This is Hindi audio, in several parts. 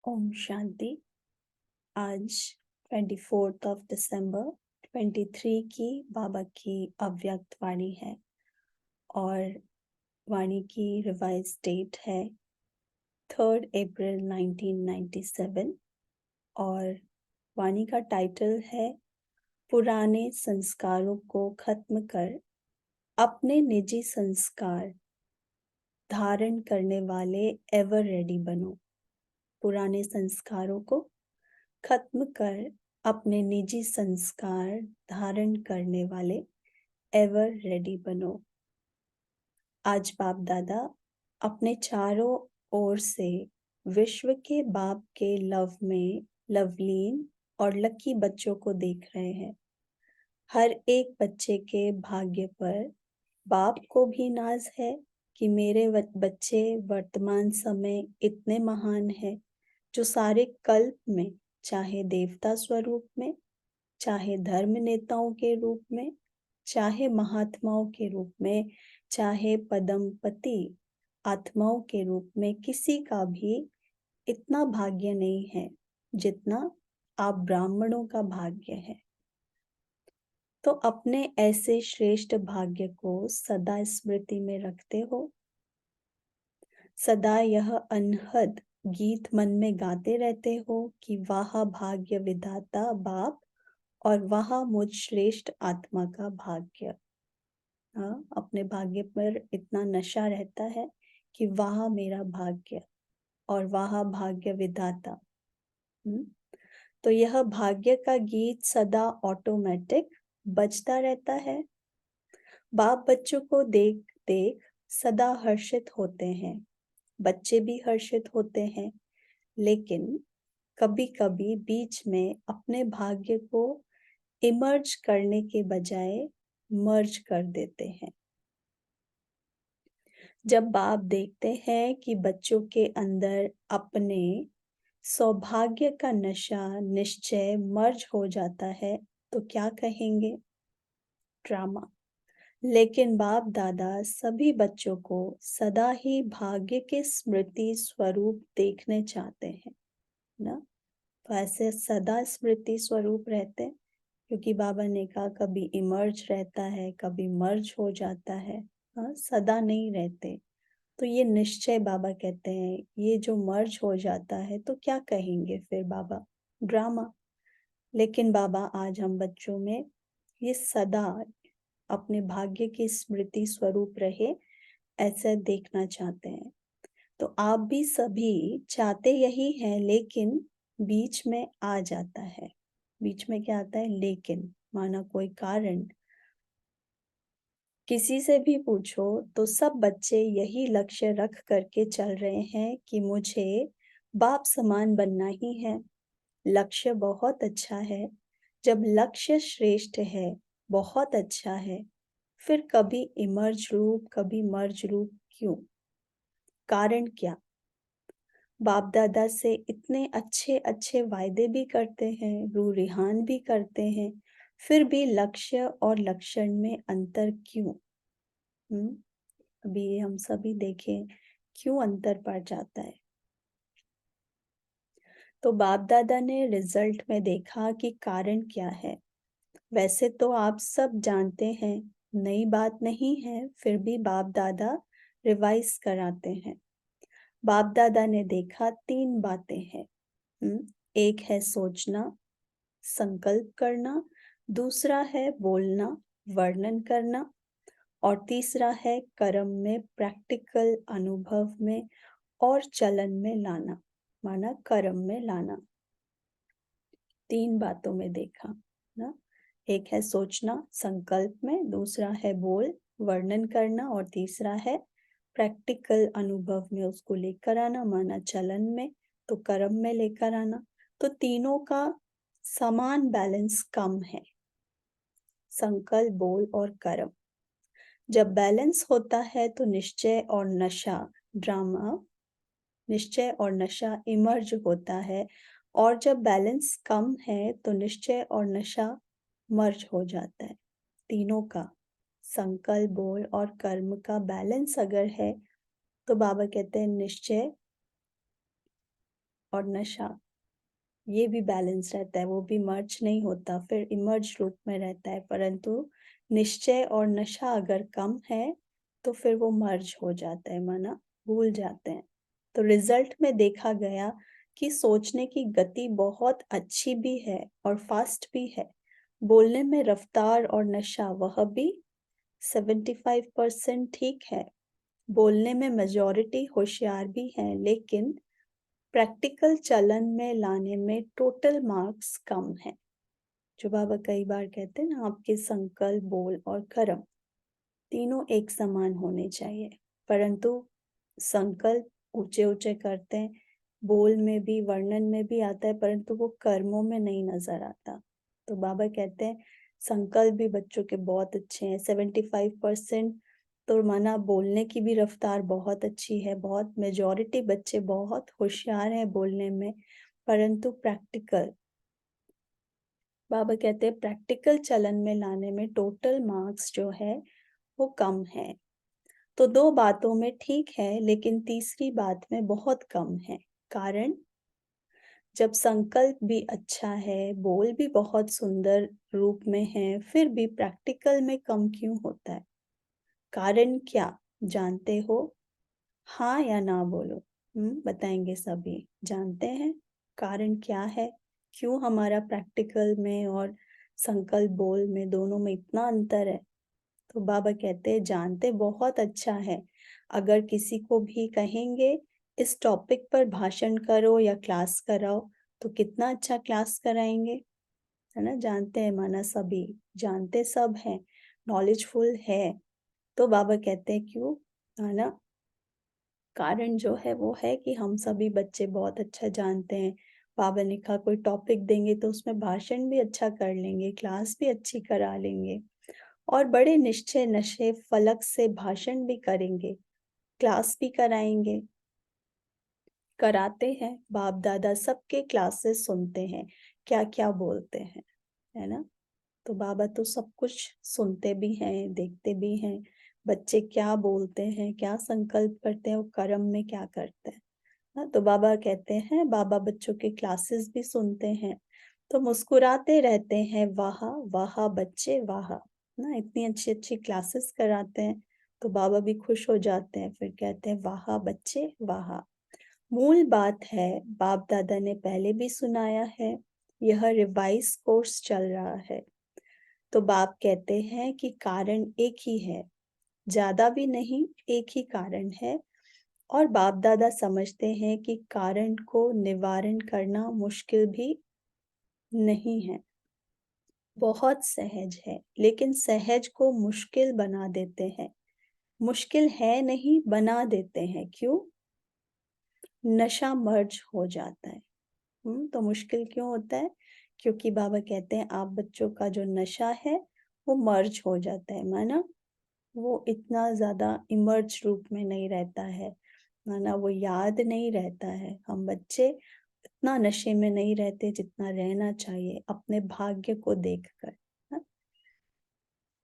ओम शांति। आज 24 दिसंबर 2023 की बाबा की अव्यक्त वाणी है और वाणी की रिवाइज डेट है 3 अप्रैल 1997 और वाणी का टाइटल है पुराने संस्कारों को खत्म कर अपने निजी संस्कार धारण करने वाले एवर रेडी बनो। पुराने संस्कारों को खत्म कर अपने निजी संस्कार धारण करने वाले एवर रेडी बनो। आज बाप दादा अपने चारों ओर से विश्व के बाप के लव में लवलीन और लकी बच्चों को देख रहे हैं। हर एक बच्चे के भाग्य पर बाप को भी नाज है कि मेरे बच्चे वर्तमान समय इतने महान हैं जो सारे कल्प में, चाहे देवता स्वरूप में, चाहे धर्म नेताओं के रूप में, चाहे महात्माओं के रूप में, चाहे पदमपति आत्माओं के रूप में, किसी का भी इतना भाग्य नहीं है जितना आप ब्राह्मणों का भाग्य है। तो अपने ऐसे श्रेष्ठ भाग्य को सदा स्मृति में रखते हो। सदा यह अनहद गीत मन में गाते रहते हो कि वाह भाग्य विधाता बाप और वाह मुझ श्रेष्ठ आत्मा का भाग्य। हाँ, अपने भाग्य पर इतना नशा रहता है कि वाह मेरा भाग्य और वाह भाग्य विधाता। तो यह भाग्य का गीत सदा ऑटोमेटिक बजता रहता है। बाप बच्चों को देख देख सदा हर्षित होते हैं, बच्चे भी हर्षित होते हैं, लेकिन कभी कभी बीच में अपने भाग्य को इमर्ज करने के बजाय मर्ज कर देते हैं। जब बाप देखते हैं कि बच्चों के अंदर अपने सौभाग्य का नशा निश्चय मर्ज हो जाता है तो क्या कहेंगे? ड्रामा। लेकिन बाप दादा सभी बच्चों को सदा ही भाग्य के स्मृति स्वरूप देखने चाहते हैं ना। तो ऐसे सदा स्मृति स्वरूप रहते हैं, क्योंकि बाबा ने कहा कभी इमर्ज रहता है, कभी मर्ज हो जाता है। हाँ, सदा नहीं रहते। तो ये निश्चय बाबा कहते हैं, ये जो मर्ज हो जाता है तो क्या कहेंगे फिर बाबा? ड्रामा। लेकिन बाबा आज हम बच्चों में ये सदा अपने भाग्य की स्मृति स्वरूप रहे ऐसा देखना चाहते हैं। तो आप भी सभी चाहते यही हैं, लेकिन बीच में आ जाता है। बीच में क्या आता है? लेकिन, माना कोई कारण। किसी से भी पूछो तो सब बच्चे यही लक्ष्य रख करके चल रहे हैं कि मुझे बाप समान बनना ही है। लक्ष्य बहुत अच्छा है। जब लक्ष्य श्रेष्ठ है, बहुत अच्छा है, फिर कभी इमर्ज रूप, कभी मर्ज रूप क्यों? कारण क्या? बाप दादा से इतने अच्छे अच्छे वायदे भी करते हैं, रूह रिहान भी करते हैं, फिर भी लक्ष्य और लक्षण में अंतर क्यों? अभी हम सभी देखें क्यों अंतर पड़ जाता है। तो बाप दादा ने रिजल्ट में देखा कि कारण क्या है। वैसे तो आप सब जानते हैं, नई बात नहीं है, फिर भी बाप दादा रिवाइज कराते हैं। बाप दादा ने देखा 3 बातें हैं। एक है सोचना, संकल्प करना, दूसरा है बोलना, वर्णन करना, और तीसरा है कर्म में, प्रैक्टिकल अनुभव में और चलन में लाना, माना कर्म में लाना। 3 बातों में देखा ना। एक है सोचना संकल्प में, दूसरा है बोल वर्णन करना, और तीसरा है प्रैक्टिकल अनुभव में उसको लेकर आना, माना चलन में, तो कर्म में लेकर आना। तो तीनों का समान बैलेंस कम है, संकल्प, बोल और कर्म। जब बैलेंस होता है तो निश्चय और नशा, ड्रामा, निश्चय और नशा इमर्ज होता है, और जब बैलेंस कम है तो निश्चय और नशा मर्ज हो जाता है। तीनों का, संकल्प, बोल और कर्म का बैलेंस अगर है तो बाबा कहते हैं निश्चय और नशा, ये भी बैलेंस रहता है, वो भी मर्ज नहीं होता, फिर इमर्ज रूप में रहता है। परंतु निश्चय और नशा अगर कम है, तो फिर वो मर्ज हो जाता है, माना भूल जाते हैं। तो रिजल्ट में देखा गया कि सोचने की गति बहुत अच्छी भी है और फास्ट भी है। बोलने में रफ्तार और नशा वह भी 75% ठीक है। बोलने में मेजॉरिटी होशियार भी है, लेकिन प्रैक्टिकल चलन में लाने में टोटल मार्क्स कम है। जो बाबा कई बार कहते हैं ना, आपके संकल्प, बोल और कर्म तीनों एक समान होने चाहिए। परंतु संकल्प ऊंचे ऊंचे करते हैं, बोल में भी वर्णन में भी आता है, परंतु वो कर्मों में नहीं नजर आता। तो बाबा कहते हैं संकल्प भी बच्चों के बहुत अच्छे हैं, 75%। तो माना बोलने की भी रफ्तार बहुत अच्छी है, बहुत मेजॉरिटी बच्चे बहुत होशियार हैं बोलने में। परंतु प्रैक्टिकल, बाबा कहते हैं प्रैक्टिकल चलन में लाने में टोटल मार्क्स जो है वो कम है। तो 2 बातों में ठीक है, लेकिन तीसरी बात में बहुत कम है। कारण, जब संकल्प भी अच्छा है, बोल भी बहुत सुंदर रूप में है, फिर भी प्रैक्टिकल में कम क्यों होता है? कारण क्या जानते हो? हाँ या ना बोलो। बताएंगे सभी। जानते हैं कारण क्या है? क्यों हमारा प्रैक्टिकल में और संकल्प बोल में दोनों में इतना अंतर है? तो बाबा कहते हैं जानते बहुत अच्छा है। अगर किसी को भी कहेंगे इस टॉपिक पर भाषण करो या क्लास कराओ, तो कितना अच्छा क्लास कराएंगे, है ना? जानते हैं माना सभी, जानते सब हैं, नॉलेजफुल है। तो बाबा कहते हैं क्यों, है ना? कारण जो है वो है कि हम सभी बच्चे बहुत अच्छा जानते हैं। बाबा ने कहा कोई टॉपिक देंगे तो उसमें भाषण भी अच्छा कर लेंगे, क्लास भी अच्छी करा लेंगे और बड़े निश्चय नशे फलक से भाषण भी करेंगे, क्लास भी कराएंगे, कराते हैं। बाप दादा सबके क्लासेस सुनते हैं, क्या क्या बोलते हैं, है ना? तो बाबा तो सब कुछ सुनते भी हैं, देखते भी हैं। बच्चे क्या बोलते हैं, क्या संकल्प करते हैं, वो कर्म में क्या करते हैं ना। तो बाबा कहते हैं बाबा बच्चों के क्लासेस भी सुनते हैं, तो मुस्कुराते रहते हैं, वाह वाह बच्चे वाह, ना इतनी अच्छी अच्छी क्लासेस कराते हैं। तो बाबा भी खुश हो जाते हैं, फिर कहते हैं वाह बच्चे वाह। मूल बात है, बाप दादा ने पहले भी सुनाया है, यह रिवाइज कोर्स चल रहा है। तो बाप कहते हैं कि कारण एक ही है, ज्यादा भी नहीं, एक ही कारण है। और बाप दादा समझते हैं कि कारण को निवारण करना मुश्किल भी नहीं है, बहुत सहज है, लेकिन सहज को मुश्किल बना देते हैं। मुश्किल है नहीं, बना देते हैं। क्यों? नशा मर्ज हो जाता है। तो मुश्किल क्यों होता है? क्योंकि बाबा कहते हैं आप बच्चों का जो नशा है वो मर्ज हो जाता है, माना वो इतना ज्यादा इमर्ज रूप में नहीं रहता है, माना वो याद नहीं रहता है। हम बच्चे इतना नशे में नहीं रहते जितना रहना चाहिए अपने भाग्य को देखकर। हाँ?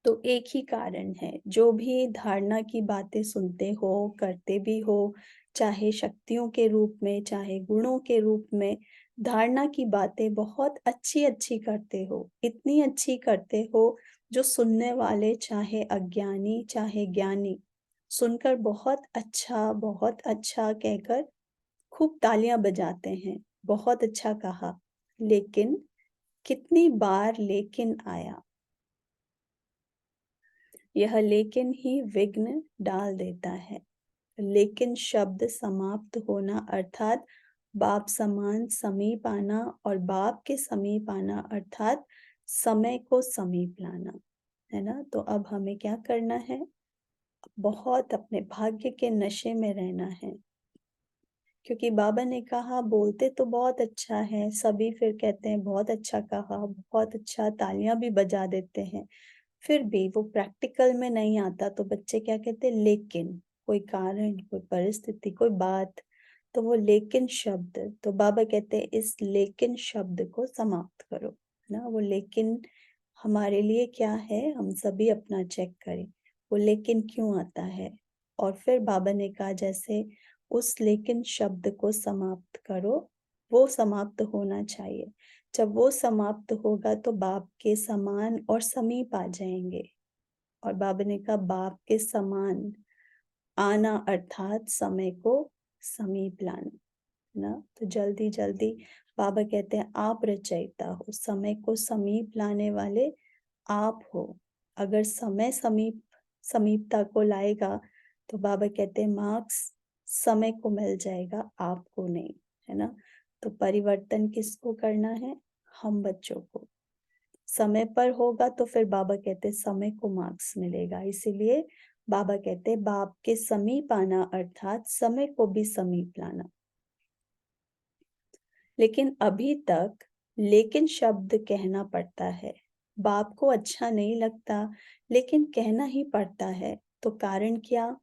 तो एक ही कारण है, जो भी धारणा की बातें सुनते हो, करते भी हो, चाहे शक्तियों के रूप में चाहे गुणों के रूप में, धारणा की बातें बहुत अच्छी अच्छी करते हो, इतनी अच्छी करते हो जो सुनने वाले चाहे अज्ञानी चाहे ज्ञानी सुनकर बहुत अच्छा कहकर खूब तालियां बजाते हैं, बहुत अच्छा कहा। लेकिन कितनी बार लेकिन आया, यह लेकिन ही विघ्न डाल देता है। लेकिन शब्द समाप्त होना अर्थात बाप समान समीप आना, और बाप के समीप आना अर्थात समय को समीप लाना, है ना? तो अब हमें क्या करना है? बहुत अपने भाग्य के नशे में रहना है। क्योंकि बाबा ने कहा बोलते तो बहुत अच्छा है, सभी फिर कहते हैं बहुत अच्छा कहा, बहुत अच्छा, तालियां भी बजा देते हैं, फिर भी वो प्रैक्टिकल में नहीं आता। तो बच्चे क्या कहते हैं? लेकिन कोई कारण, कोई परिस्थिति, कोई बात, तो वो लेकिन शब्द, तो बाबा कहते हैं इस लेकिन शब्द को समाप्त करो, है ना? वो लेकिन हमारे लिए क्या है, हम सभी अपना चेक करें, वो लेकिन क्यों आता है। और फिर बाबा ने कहा जैसे उस लेकिन शब्द को समाप्त करो, वो समाप्त होना चाहिए। जब वो समाप्त होगा तो बाप के समान और समीप आ जाएँगे। और बाबा ने कहा बाप के समान आना अर्थात समय को समीप लाना, है ना? तो जल्दी-जल्दी बाबा कहते हैं आप रचयिता हो, समय को समीप लाने वाले आप हो। अगर समय समीपता को लाएगा तो बाबा कहते हैं मार्क्स समय को मिल जाएगा, आपको नहीं, है ना? तो परिवर्तन किसको करना है? हम बच्चों को। समय पर होगा तो फिर बाबा कहते हैं समय को मार्क्स मिलेगा। इसीलिए बाबा कहते हैं बाप के समीप आना अर्थात समय को भी समीप लाना। लेकिन अभी तक लेकिन शब्द कहना पड़ता है। बाप को अच्छा नहीं लगता लेकिन कहना ही पड़ता है। तो कारण क्या?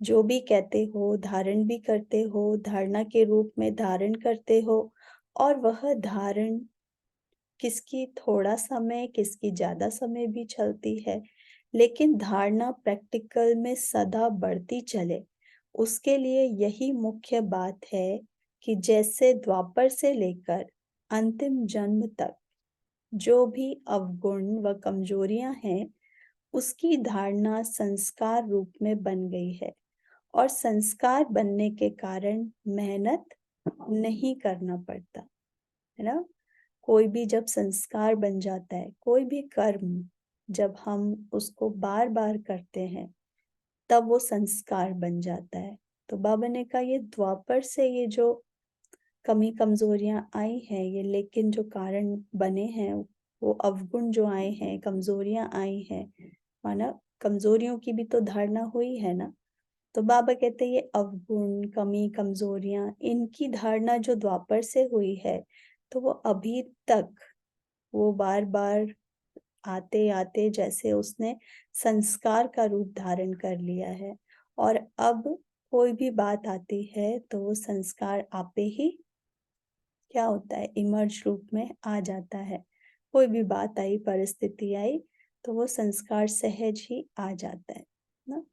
जो भी कहते हो, धारण भी करते हो, धारणा के रूप में धारण करते हो और वह धारण किसकी थोड़ा समय, किसकी ज़्यादा समय भी चलती है, लेकिन धारणा प्रैक्टिकल में सदा बढ़ती चले। उसके लिए यही मुख्य बात है कि जैसे द्वापर से लेकर अंतिम जन्म तक जो भी अवगुण व कमजोरियां हैं, उसकी धारणा संस्कार रूप में बन गई है और संस्कार बनने के कारण मेहनत नहीं करना पड़ता, है ना? कोई भी जब संस्कार बन जाता है, कोई भी कर्म जब हम उसको बार-बार करते हैं, तब वो संस्कार बन जाता है। तो बाबा ने कहा ये द्वापर से ये जो कमी कमजोरियां आई हैं, ये लेकिन जो कारण बने हैं, वो अवगुण जो आए हैं, कमजोरियां आई हैं, माना कमजोरियों की भी तो धारणा हुई है ना। तो बाबा कहते हैं ये अवगुण, कमी, कमजोरियां, इनकी धारणा जो द्वापर से हुई है, तो वो अभी तक वो बार-बार आते-आते जैसे उसने संस्कार का रूप धारण कर लिया है और अब कोई भी बात आती है तो वो संस्कार आपे ही क्या होता है इमर्ज रूप में आ जाता है। कोई भी बात आई, परिस्थिति आई तो वो संस्कार सहज ही आ जाता है ना?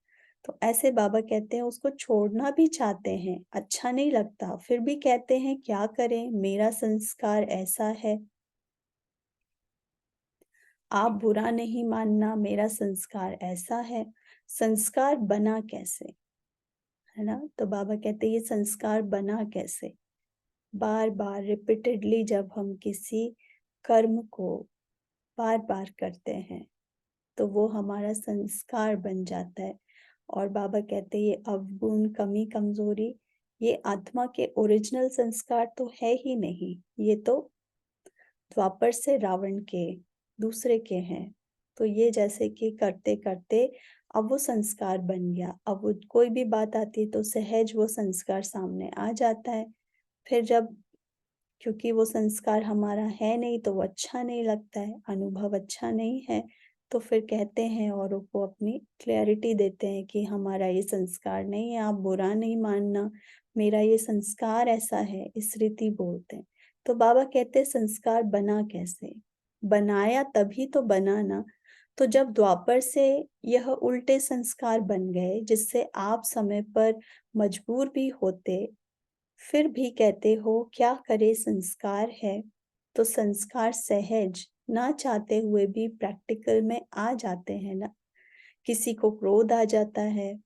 तो ऐसे बाबा कहते हैं उसको छोड़ना भी चाहते हैं, अच्छा नहीं लगता, फिर भी कहते हैं क्या करें, मेरा संस्कार ऐसा है। आप बुरा नहीं मानना, मेरा संस्कार ऐसा है। संस्कार बना कैसे? है ना? तो बाबा कहते हैं ये संस्कार बना कैसे? बार-बार रिपीटेडली जब हम किसी कर्म को बार-बार करते हैं, तो वो हमारा संस्कार बन जाता है। और बाबा कहते हैं ये अवगुण, कमी, कमजोरी, ये आत्मा के ओरिजिनल संस्कार तो है ही नहीं। ये तो द्वापर से रावण के, दूसरे के हैं। तो ये जैसे कि करते-करते अब वो संस्कार बन गया। अब वो कोई भी बात आती है तो सहज वो संस्कार सामने आ जाता है। फिर जब क्योंकि वो संस्कार हमारा है नहीं तो वो अच्छा नहीं लगता है, अनुभव अच्छा नहीं है, तो फिर कहते हैं औरों को अपनी क्लैरिटी देते हैं कि हमारा ये संस्कार नहीं है, आप बुरा नहीं मानना, मेरा ये संस्कार ऐसा है, इस रीति बोलते हैं। तो बाबा कहते हैं संस्कार बना कैसे? बनाया तभी तो बना ना, तो जब द्वापर से यह उल्टे संस्कार बन गए जिससे आप समय पर मजबूर भी होते, फिर भी कहते हो क्या करे संस्कार है, तो संस्कार सहज ना चाहते हुए भी प्रैक्टिकल में आ जाते हैं ना। किसी को क्रोध आ जाता है,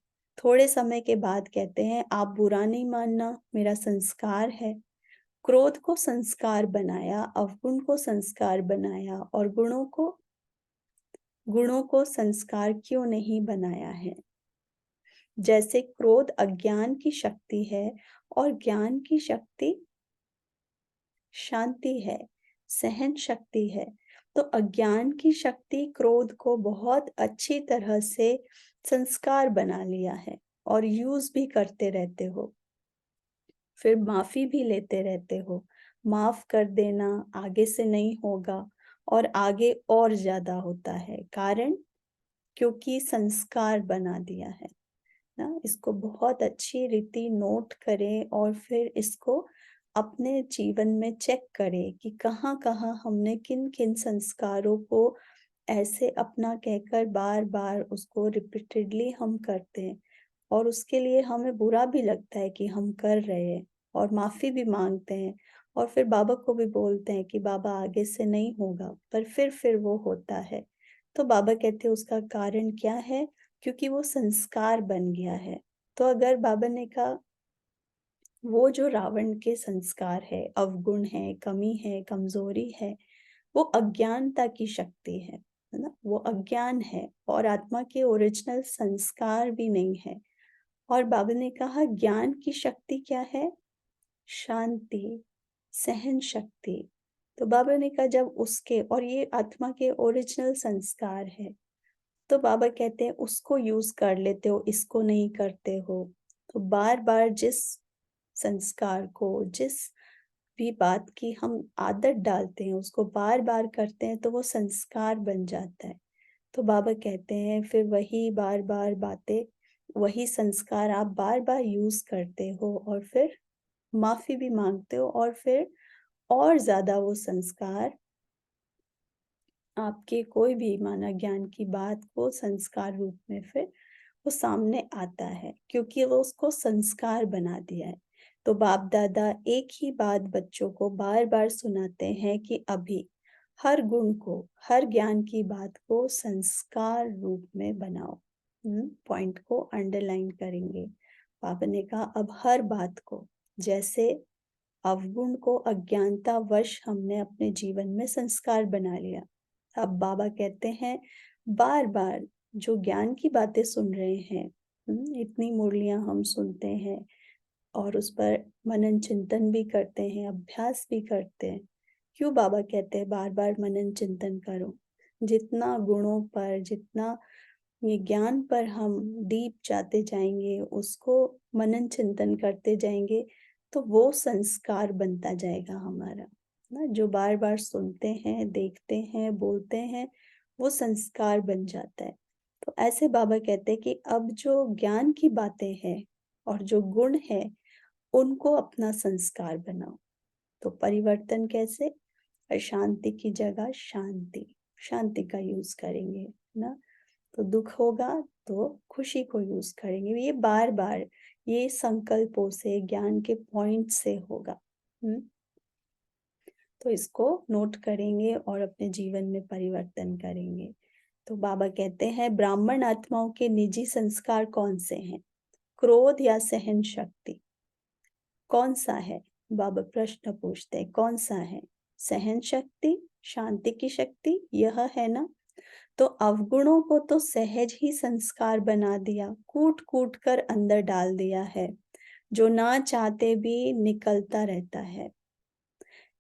थोड़े समय के बाद कहते हैं आप बुरा नहीं मानना, मेरा संस्कार है। क्रोध को संस्कार बनाया, अवगुण को संस्कार बनाया और गुणों को संस्कार क्यों नहीं बनाया है? जैसे क्रोध अज्ञान की शक्ति है और ज्ञान की शक्ति शांति है, सहन शक्ति है। तो अज्ञान की शक्ति क्रोध को बहुत अच्छी तरह से संस्कार बना लिया है और यूज़ भी करते रहते हो। फिर माफ़ी भी लेते रहते हो। माफ़ कर देना, आगे से नहीं होगा और आगे और ज़्यादा होता है। कारण? क्योंकि संस्कार बना दिया है। ना इसको बहुत अच्छी रीति नोट करें और फिर इसको अपने जीवन में चेक करें कि कहाँ-कहाँ हमने किन-किन संस्कारों को ऐसे अपना कहकर बार-बार उसको रिपीटेडली हम करते हैं और उसके लिए हमें बुरा भी लगता है कि हम कर रहे हैं और माफ़ी भी माँगते हैं और फिर बाबा को भी बोलते हैं कि बाबा आगे से नहीं होगा, पर फिर वो होता है। तो बाबा कहते हैं उसका कारण क्या है? क्योंकि वो संस्कार बन गया है। तो अगर बाबा ने कहा वो जो रावण के संस्कार है, अवगुण है, कमी है, कमज़ोरी है, वो अज्ञानता की शक्ति है ना? वो अज्ञान है और आत्मा के ओरिजिनल संस्कार भी नहीं है। और बाबा ने कहा ज्ञान की शक्ति क्या है? शांति, सहन शक्ति। तो बाबा ने कहा जब उसके और ये आत्मा के ओरिजिनल संस्कार है, तो बाबा कहते हैं उसको यूज़ कर लेते हो, इसको नहीं करते हो। तो बार-बार जिस संस्कार को, जिस भी बात की हम आदत डालते हैं, उसको बार-बार करते हैं तो वो संस्कार बन जाता है। तो बाबा कहते हैं फिर वही बार-बार बातें, वही संस्कार आप बार-बार यूज़ करते हो और फिर माफ़ी भी माँगते हो और फिर और ज़्यादा वो संस्कार आपके कोई भी माना ज्ञान की बात को संस्कार रूप में फिर वो सामने आता है, क्योंकि वो उसको संस्कार बना दिया है। तो बाप-दादा एक ही बात बच्चों को बार-बार सुनाते हैं कि अभी हर गुण को, हर ज्ञान की बात को संस्कार रूप में बनाओ। पॉइंट को अंडरलाइन करेंगे। पापा ने कहा अब हर बात को, जैसे अवगुण को अज्ञानतावश हमने अपने जीवन में संस्कार बना लिया। अब बाबा कहते हैं बार-बार जो ज्ञान की बातें सुन रहे हैं, इतनी मुरलियाँ हम सुनते हैं और उस पर मनन चिंतन भी करते हैं, अभ्यास भी करते हैं। क्यों बाबा कहते हैं बार-बार मनन चिंतन करो? जितना गुणों पर, जितना ये ज्ञान पर हम डीप जाते जाएँगे, उसको मनन चिंतन करते जाएँगे, तो वो संस्कार बनता जाएगा हमारा, ना? जो बार-बार सुनते हैं, देखते हैं, बोलते हैं, वो संस्कार बन जाता है। तो ऐसे बाबा कहते हैं कि अब जो ज्ञान की बातें हैं और जो गुण है, उनको अपना संस्कार बनाओ। तो परिवर्तन कैसे? अशांति की जगह शांति, शांति का यूज़ करेंगे, ना? तो दुःख होगा तो खुशी को यूज़ करेंगे। ये बार-बार ये संकल्पों से, ज्ञान के पॉइंट से होगा। हुँ? तो इसको नोट करेंगे और अपने जीवन में परिवर्तन करेंगे। तो बाबा कहते हैं ब्राह्मण आत्माओं के निजी संस्कार कौन से हैं? क्रोध या सहन शक्ति? कौन-सा है? बाबा प्रश्न पूछते हैं, कौन-सा है? सहन शक्ति, शांति की शक्ति, यह है ना? तो अवगुणों को तो सहज ही संस्कार बना दिया, कूट-कूट कर अंदर डाल दिया है, जो ना चाहते भी निकलता रहता है।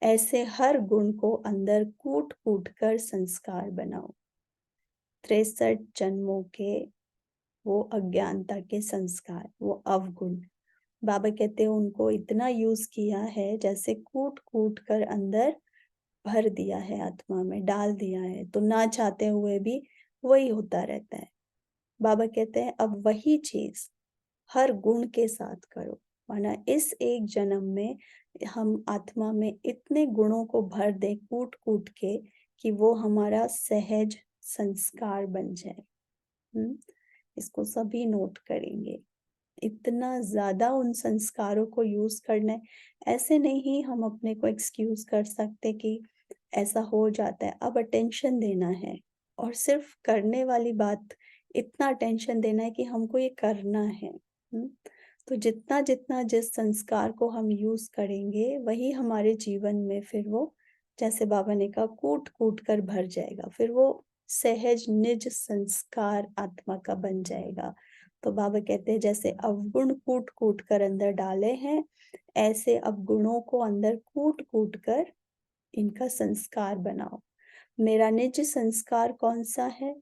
ऐसे हर गुण को अंदर कूट-कूट कर संस्कार बनाओ। 63 जन्मों के वो अज्ञानता के संस्कार, वो अवगुण। बाबा कहते हैं उनको इतना यूज़ किया है जैसे कूट-कूट कर अंदर भर दिया है आत्मा में, डाल दिया है, तो ना चाहते हुए भी वही होता रहता है। बाबा कहते हैं अब वही चीज़ हर गुण के साथ करो, वरना इस एक जन्म में हम आत्मा में इतने गुणों को भर दें कूट-कूट के कि वो हमारा सहज संस्कार बन जाए। हुँ? इसको सभी नोट करेंगे। इतना ज़्यादा उन संस्कारों को यूज़ करना है, ऐसे नहीं हम अपने को एक्सक्यूज़ कर सकते कि ऐसा हो जाता है, अब अटेंशन देना है और सिर्फ़ करने वाली बात इतना अटेंशन देना है कि हमको ये करना है। हुँ? तो जितना-जितना जिस संस्कार को हम यूज़ करेंगे, वही हमारे जीवन में फिर वो जैसे बाबा ने कहा कूट-कूट कर भर जाएगा, फिर वो सहज निज संस्कार आत्मा का बन जाएगा। तो बाबा कहते हैं जैसे अवगुण कूट-कूट कर अंदर डाले हैं, ऐसे अवगुणों को अंदर कूट-कूट कर इनका संस्कार बनाओ। मेरा निज संस्कार कौन-सा है?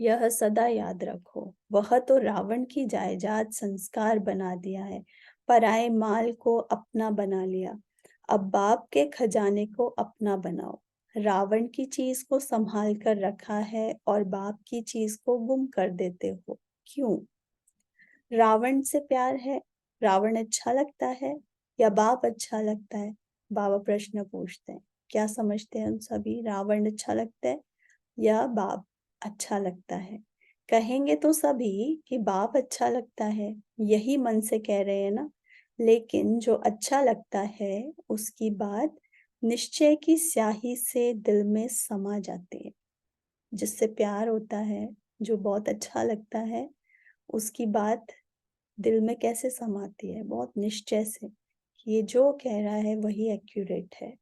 यह सदा याद रखो, वह तो रावण की जायदाद संस्कार बना दिया है, पराए माल को अपना बना लिया। अब बाप के खजाने को अपना बनाओ। रावण की चीज को संभाल कर रखा है और बाप की चीज को गुम कर देते हो। क्यों? रावण से प्यार है, रावण अच्छा लगता है या बाप अच्छा लगता है? बाबा प्रश्न पूछते हैं। क्या समझते हैं हम सभी? रावण अच्छा लगता है या बाप अच्छा लगता है? कहेंगे तो सभी कि बाप अच्छा लगता है, यही मन से कह रहे हैं ना? लेकिन जो अच्छा लगता है उसकी बात निश्चय की स्याही से दिल में समा जाती है। जिससे प्यार होता है, जो बहुत अच्छा लगता है, उसकी बात दिल में कैसे समाती है, बहुत निश्चय से। ये जो कह रहा है वही एक्यूरेट है।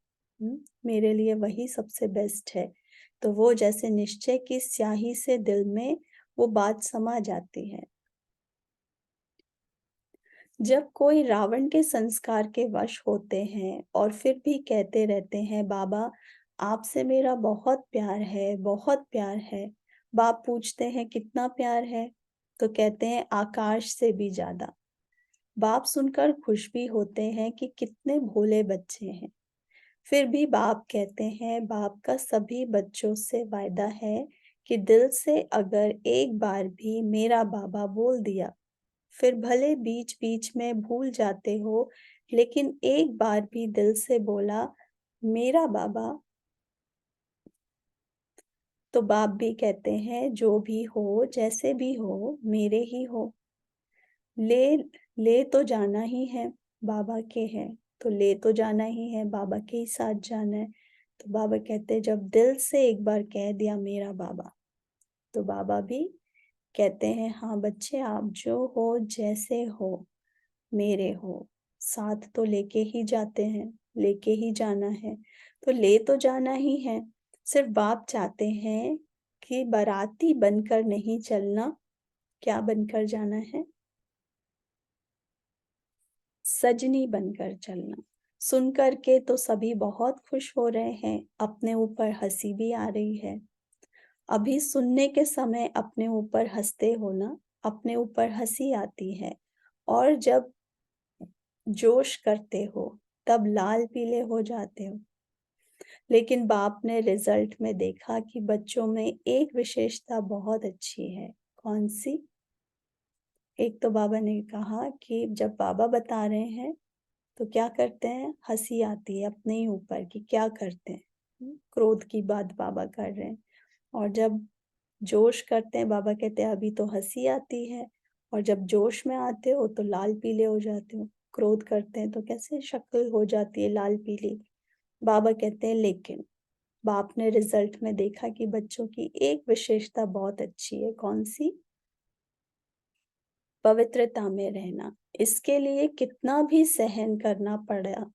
मेरे लिए वही सबसे बेस्ट है। तो वो जैसे निश्चय की स्याही से दिल में वो बात समा जाती है। जब कोई रावण के संस्कार के वश होते हैं और फिर भी कहते रहते हैं, बाबा आपसे मेरा बहुत प्यार है, बहुत प्यार है। बाप पूछते हैं कितना प्यार है? तो कहते हैं आकाश से भी ज्यादा। बाप सुनकर खुश भी होते हैं कि कितने भोले बच्चे हैं। फिर भी बाप कहते हैं, बाप का सभी बच्चों से वायदा है कि दिल से अगर एक बार भी मेरा बाबा बोल दिया, फिर भले बीच-बीच में भूल जाते हो, लेकिन एक बार भी दिल से बोला, मेरा बाबा, तो बाप भी कहते हैं, जो भी हो, जैसे भी हो, मेरे ही हो। ले ले तो जाना ही है, बाबा के है, तो ले तो जाना ही है, बाबा के ही साथ जाना है। तो बाबा कहते हैं, जब दिल से एक बार कह दिया मेरा बाबा, तो बाबा भी कहते हैं, हाँ बच्चे आप जो हो, जैसे हो, मेरे हो, साथ तो लेके ही जाते हैं, लेके ही जाना है, तो ले तो जाना ही है। सिर्फ बाप चाहते हैं कि बाराती बनकर नहीं चलना, क्या बनकर जाना है? सजनी बनकर चलना। सुनकर के तो सभी बहुत खुश हो रहे हैं, अपने ऊपर हंसी भी आ रही है। अभी सुनने के समय अपने ऊपर हंसते हो ना, अपने ऊपर हंसी आती है। और जब जोश करते हो, तब लाल पीले हो जाते हो। लेकिन बाप ने रिजल्ट में देखा कि बच्चों में एक विशेषता बहुत अच्छी है। कौन सी? एक तो बाबा ने कहा कि जब बाबा बता रहे हैं तो क्या करते हैं, हंसी आती है अपने ही ऊपर कि क्या करते हैं। क्रोध की बात बाबा कर रहे हैं। और जब जोश करते हैं, बाबा कहते हैं अभी तो हंसी आती है, और जब जोश में आते हो तो लाल पीले हो जाते हो। क्रोध करते हैं तो कैसे शक्ल हो जाती है लाल पीली। बाबा कहते हैं लेकिन बाप ने रिजल्ट में देखा कि बच्चों की एक विशेषता बहुत अच्छी है। कौन सी? पवित्रता में रहना। इसके लिए कितना भी सहन करना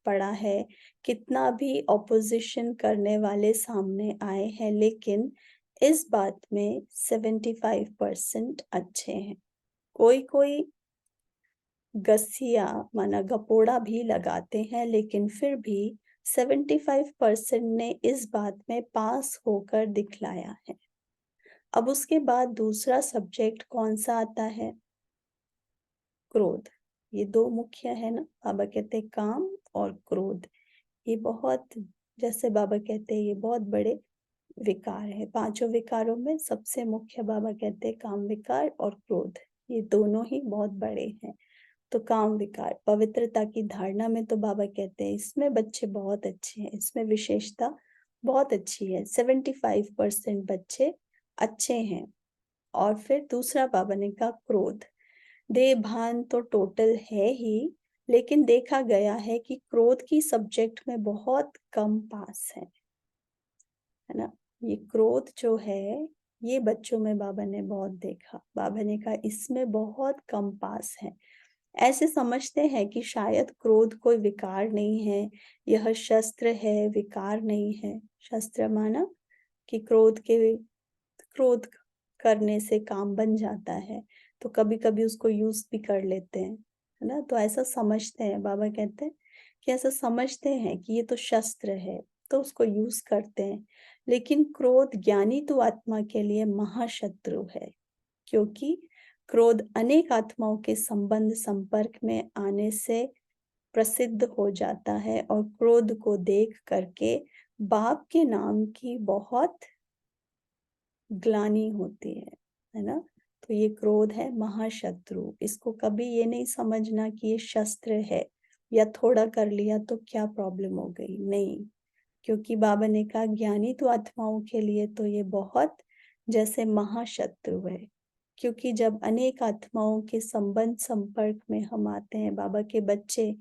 पड़ा है, कितना भी ऑपोजिशन करने वाले सामने आए हैं, लेकिन इस बात में 75% अच्छे हैं। कोई गसिया माना गपोड़ा भी लगाते हैं, लेकिन फिर भी 75% ने इस बात में पास होकर दिखलाया है। अब उसके बाद दूसरा सब्जेक्ट कौन सा आता है? क्रोध। ये दो मुख्य है ना, बाबा कहते हैं काम और क्रोध। ये बहुत, जैसे बाबा कहते हैं, ये बहुत बड़े विकार है। पांचों विकारों में सबसे मुख्य बाबा कहते हैं काम विकार और क्रोध। ये दोनों ही बहुत बड़े हैं। तो काम विकार पवित्रता की धारणा में तो बाबा कहते हैं इसमें बच्चे बहुत अच्छे हैं, इसमें विशेषता बहुत अच्छी है। 75% बच्चे अच्छे हैं। और फिर दूसरा बाबा ने कहा क्रोध। देह भान तो टोटल है ही, लेकिन देखा गया है कि क्रोध की सब्जेक्ट में बहुत कम पास है ना। ये क्रोध जो है, ये बच्चों में बाबा ने बहुत देखा। बाबा ने कहा इसमें बहुत कम पास है। ऐसे समझते हैं कि शायद क्रोध कोई विकार नहीं है, यह शस्त्र है, विकार नहीं है। शस्त्र माना कि क्रोध करने से काम बन जाता है, तो कभी-कभी उसको यूज़ भी कर लेते हैं, है ना? तो ऐसा समझते हैं, बाबा कहते हैं कि ऐसा समझते हैं कि ये तो शस्त्र है, तो उसको यूज़ करते हैं। लेकिन क्रोध ज्ञानी तो आत्मा के लिए महाशत्रु है, क्योंकि क्रोध अनेक आत्माओं के संबंध संपर्क में आने से प्रसिद्ध हो जाता है, और क्रोध को देख करके बाप के नाम की बहुत ग्लानि होती है ना? तो ये क्रोध है महाशत्रु। इसको कभी ये नहीं समझना कि ये शस्त्र है, या थोड़ा कर लिया तो क्या प्रॉब्लम हो गई, नहीं। क्योंकि बाबा ने कहा ज्ञानी तो आत्माओं के लिए तो ये बहुत जैसे महाशत्रु है। क्योंकि जब अनेक आत्माओं के संबंध संपर्क में हम आते हैं, बाबा के बच्चे,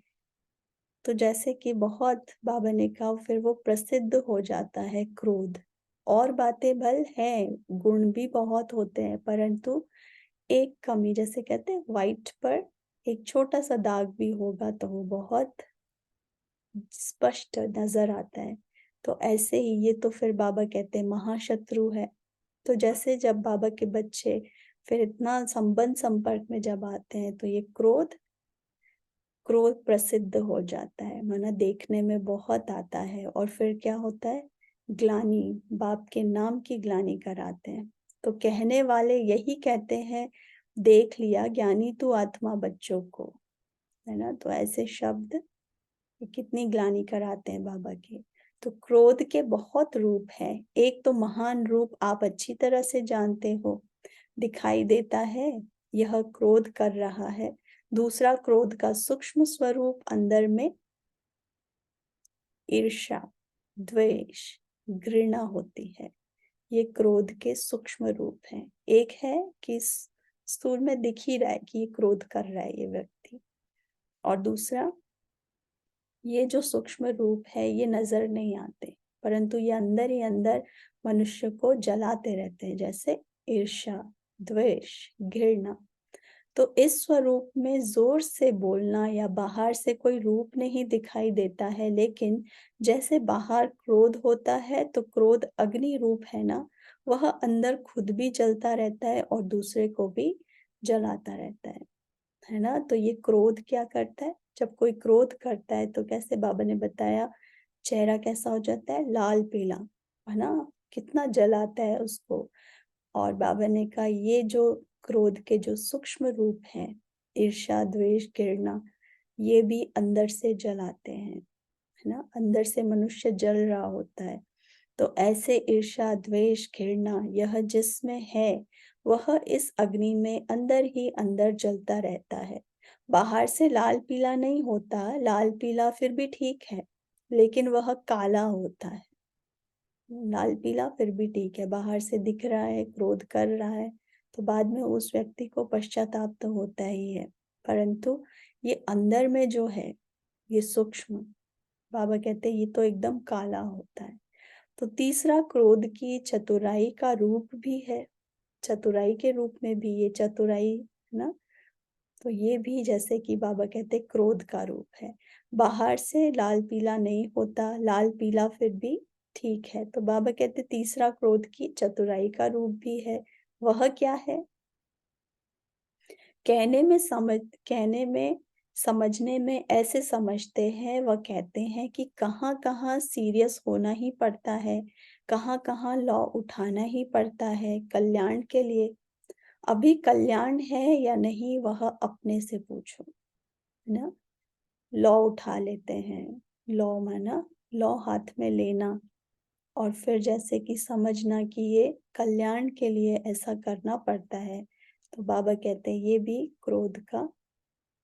तो जैसे कि बहुत बाबा ने कहा, फिर वो प्रसिद्ध हो जाता है क्रोध। और बातें भल हैं, गुण भी बहुत होते हैं, परंतु एक कमी, जैसे कहते हैं व्हाइट पर एक छोटा सा दाग भी होगा तो वो बहुत स्पष्ट नजर आता है। तो ऐसे ही ये तो फिर बाबा कहते हैं महाशत्रु है। तो जैसे जब बाबा के बच्चे फिर इतना संबंध संपर्क में जब आते हैं, तो ये क्रोध क्रोध प्रसिद्ध हो जाता है, माना देखने में बहुत आता है। और फिर क्या होता है, ग्लानि, बाप के नाम की ग्लानि कराते हैं। तो कहने वाले यही कहते हैं, देख लिया ज्ञानी तू आत्मा बच्चों को, है ना। तो ऐसे शब्द कितनी ग्लानि कराते हैं बाबा के। तो क्रोध के बहुत रूप हैं। एक तो महान रूप आप अच्छी तरह से जानते हो, दिखाई देता है, यह क्रोध कर रहा है। दूसरा, क्रोध का सूक्ष्म स्वरूप अंदर में ईर्ष्या, द्वेष, घृणा होती है। ये क्रोध के सूक्ष्म रूप हैं। एक है कि स्थूल में दिख ही रहा है कि ये क्रोध कर रहा है ये व्यक्ति, और दूसरा ये जो सूक्ष्म रूप है ये नजर नहीं आते, परंतु ये अंदर ही अंदर मनुष्य को जलाते रहते हैं, जैसे ईर्ष्या, द्वेष, घृणा। तो इस स्वरूप में जोर से बोलना या बाहर से कोई रूप नहीं दिखाई देता है, लेकिन जैसे बाहर क्रोध होता है तो क्रोध अग्नि रूप है ना, वह अंदर खुद भी जलता रहता है और दूसरे को भी जलाता रहता है ना। तो ये क्रोध क्या करता है, जब कोई क्रोध करता है तो कैसे बाबा ने बताया, चेहरा कैसा हो जाता है, लाल पीला, है ना, कितना जलाता है उसको। और बाबा ने कहा ये जो क्रोध के जो सूक्ष्म रूप हैं, ईर्ष्या, द्वेष, घृणा, ये भी अंदर से जलाते हैं, है ना, अंदर से मनुष्य जल रहा होता है। तो ऐसे ईर्ष्या, द्वेष, घृणा यह जिसमें है, वह इस अग्नि में अंदर ही अंदर जलता रहता है। बाहर से लाल पीला नहीं होता, लाल पीला फिर भी ठीक है, लेकिन वह काला होता है। लाल पीला फिर भी ठीक है, बाहर से दिख रहा है, क्रोध कर रहा है, तो बाद में उस व्यक्ति को पश्चाताप तो होता ही है, परंतु ये अंदर में जो है, ये सूक्ष्म, बाबा कहते हैं ये तो एकदम काला होता है। तो तीसरा, क्रोध की चतुराई का रूप भी है, चतुराई के रूप में भी ये चतुराई, है ना। तो ये भी जैसे कि बाबा कहते क्रोध का रूप है, बाहर से लाल पीला नहीं होता, लाल पीला फिर भी ठीक है। तो बाबा कहते तीसरा क्रोध की चतुराई का रूप भी है। वह क्या है, कहने में समझने में ऐसे समझते हैं, वह कहते हैं कि कहाँ कहाँ सीरियस होना ही पड़ता है, कहाँ कहाँ लॉ उठाना ही पड़ता है कल्याण के लिए। अभी कल्याण है या नहीं वह अपने से पूछो, है ना। लॉ उठा लेते हैं, लॉ माना लॉ हाथ में लेना, और फिर जैसे कि समझना कि ये कल्याण के लिए ऐसा करना पड़ता है। तो बाबा कहते हैं ये भी क्रोध का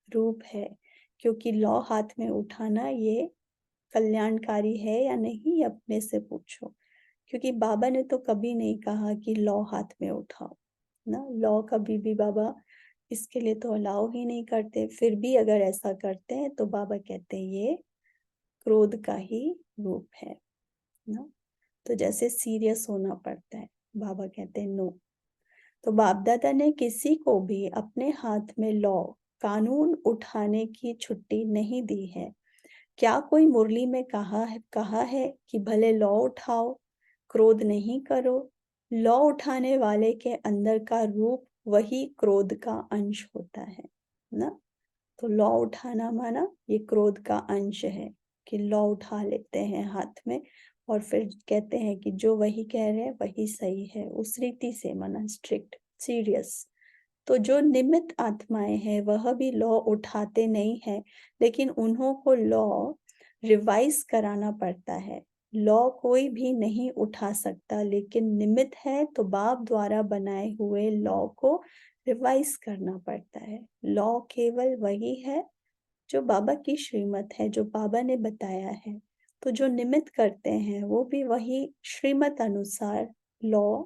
रूप है, क्योंकि लॉ हाथ में उठाना ये कल्याणकारी है या नहीं, ये अपने से पूछो। क्योंकि बाबा ने तो कभी नहीं कहा कि लॉ हाथ में उठाओ ना, लॉ कभी भी बाबा इसके लिए तो अलाउ ही नहीं करते। फिर भी अगर ऐसा करते हैं तो बाबा कहते हैं ये क्रोध का ही रूप है ना। तो जैसे सीरियस होना पड़ता है, बाबा कहते हैं नो। तो बाप दादा ने किसी को भी अपने हाथ में लॉ, कानून उठाने की छुट्टी नहीं दी है। क्या कोई मुरली में कहा है कि भले लॉ उठाओ, क्रोध नहीं करो। लॉ उठाने वाले के अंदर का रूप वही क्रोध का अंश होता है ना। तो लॉ उठाना माना ये क्रोध का अंश है, कि लॉ उठा लेते हैं हाथ में और फिर कहते हैं कि जो वही कह रहे हैं वही सही है, उस रीति से माना स्ट्रिक्ट, सीरियस। तो जो निमित्त आत्माएं हैं वह भी लॉ उठाते नहीं है, लेकिन उन्हों को लॉ रिवाइज कराना पड़ता है। लॉ कोई भी नहीं उठा सकता, लेकिन निमित्त है तो बाप द्वारा बनाए हुए लॉ को रिवाइज करना पड़ता है। लॉ केवल वही है जो बाबा की श्रीमत है, जो बाबा ने बताया है। तो जो निमित्त करते हैं वो भी वही श्रीमत अनुसार लॉ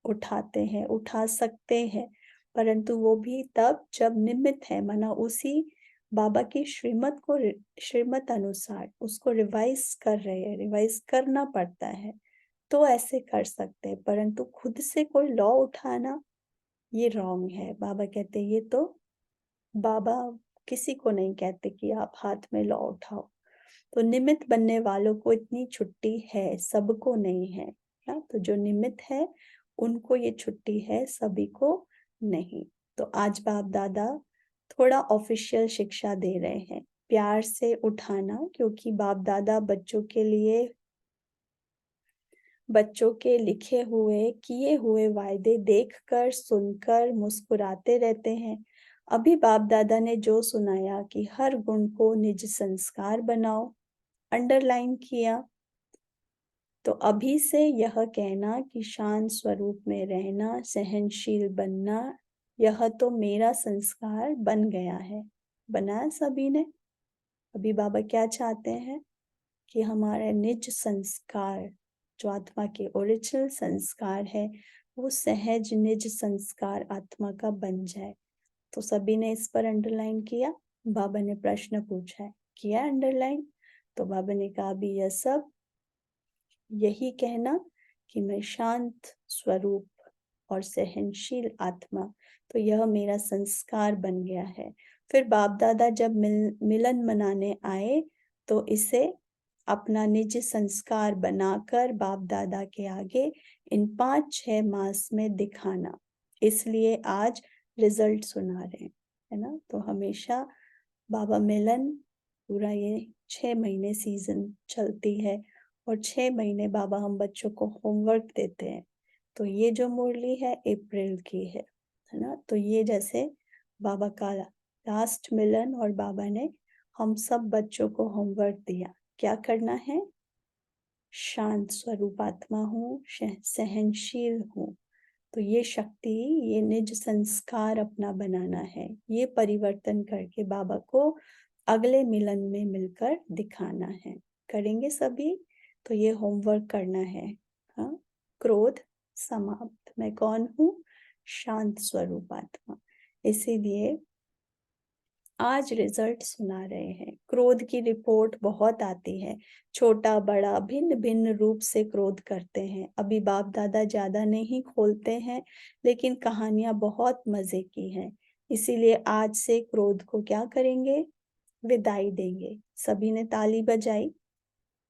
उठाते हैं, उठा सकते हैं। परंतु वो भी तब जब निमित्त है, माना उसी बाबा की श्रीमत अनुसार उसको रिवाइज कर रहे हैं, रिवाइज करना पड़ता है, तो ऐसे कर सकते हैं। परंतु खुद से कोई लॉ उठाना ये रॉन्ग है। बाबा कहते हैं ये तो बाबा किसी को नहीं कहते कि आप हाथ में लॉ उठाओ। तो निमित्त बनने वालों को इतनी छुट्टी है, सबको नहीं है। क्या? तो जो निमित्त है उनको ये छुट्टी है, सभी को नहीं। तो आज बाप दादा थोड़ा ऑफिशियल शिक्षा दे रहे हैं, प्यार से उठाना, क्योंकि बाप दादा बच्चों के लिए, बच्चों के लिखे हुए किए हुए वायदे देखकर सुनकर मुस्कुराते रहते हैं। अभी बाप दादा ने जो सुनाया कि हर गुण को निज संस्कार बनाओ, अंडरलाइन किया। तो अभी से यह कहना कि शांत स्वरूप में रहना, सहनशील बनना, यह तो मेरा संस्कार बन गया है। बनाया सभी ने। अभी बाबा क्या चाहते हैं कि हमारे निज संस्कार, जो आत्मा के ओरिजिनल संस्कार है, वो सहज निज संस्कार आत्मा का बन जाए। तो सभी ने इस पर अंडरलाइन किया। बाबा ने प्रश्न पूछा है, किया अंडरलाइन? तो बाबा ने कहा अभी यह सब यही कहना कि मैं शांत स्वरूप और सहनशील आत्मा, तो यह मेरा संस्कार बन गया है। फिर बाप दादा जब मिलन मनाने आए तो इसे अपना निज संस्कार बनाकर बाप दादा के आगे इन 5-6 मास में दिखाना, इसलिए आज रिजल्ट सुना रहे हैं, है ना। तो हमेशा बाबा मिलन पूरा ये 6 महीने सीजन चलती है और 6 महीने बाबा हम बच्चों को होमवर्क देते हैं। तो ये जो मुरली है अप्रैल की है ना। तो ये जैसे बाबा का लास्ट मिलन और बाबा ने हम सब बच्चों को होमवर्क दिया, क्या करना है? शांत स्वरूप आत्मा हूँ, सहनशील हूँ। तो ये शक्ति, ये निज संस्कार अपना बनाना है, ये परिवर्तन करके बाबा को अगले मिलन में मिलकर दिखाना है। करेंगे सभी? तो ये होमवर्क करना है। हाँ, क्रोध समाप्त। मैं कौन हूँ? शांत स्वरूप आत्मा। इसीलिए आज रिजल्ट सुना रहे हैं। क्रोध की रिपोर्ट बहुत आती है, छोटा बड़ा भिन्न भिन्न रूप से क्रोध करते हैं। अभी बाप दादा ज्यादा नहीं खोलते हैं, लेकिन कहानियां बहुत मजे की हैं। इसीलिए आज से क्रोध को क्या करेंगे? विदाई देंगे। सभी ने ताली बजाई,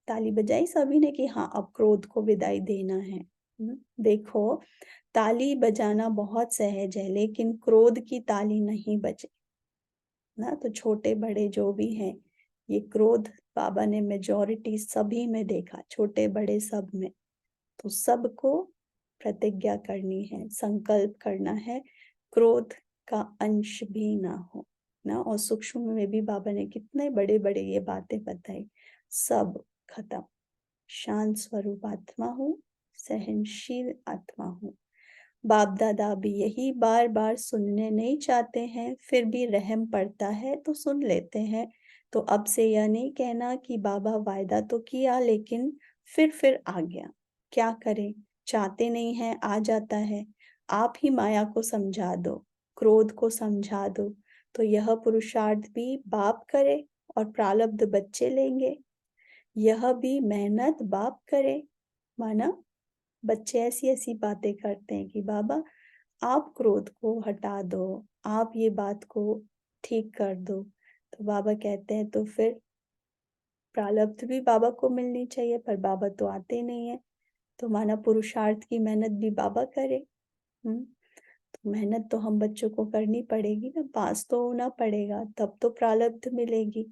ताली बजाई सभी ने कि हाँ अब क्रोध को विदाई देना है। देखो, ताली बजाना बहुत सहज है, लेकिन क्रोध की ताली नहीं बजे ना। तो छोटे बड़े जो भी हैं, ये क्रोध बाबा ने मेजॉरिटी सभी में देखा, छोटे बड़े सब में। तो सबको प्रतिज्ञा करनी है, संकल्प करना है, क्रोध का अंश भी ना हो ना। और सूक्ष्म में भी बाबा ने कितने बड़े बड़े ये बातें बताई, सब खत्म। शांत स्वरूप आत्मा हूँ, सहनशील आत्मा हूँ। बाप दादा भी यही बार बार सुनने नहीं चाहते हैं, फिर भी रहम पड़ता है तो सुन लेते हैं। तो अब से यह नहीं कहना कि बाबा वायदा तो किया लेकिन फिर आ गया, क्या करें, चाहते नहीं हैं आ जाता है। आप ही माया को समझा दो, क्रोध को समझा दो, तो यह पुरुषार्थ भी बाप करे और प्रारब्ध बच्चे लेंगे। यह भी मेहनत बाप करे। माना बच्चे ऐसी ऐसी बातें करते हैं कि बाबा आप क्रोध को हटा दो, आप ये बात को ठीक कर दो। तो बाबा कहते हैं तो फिर प्रारब्ध भी बाबा को मिलनी चाहिए, पर बाबा तो आते नहीं है। तो माना पुरुषार्थ की मेहनत भी बाबा करे। तो मेहनत तो हम बच्चों को करनी पड़ेगी ना, पास तो होना पड़ेगा, तब तो प्रारब्ध मिलेगी।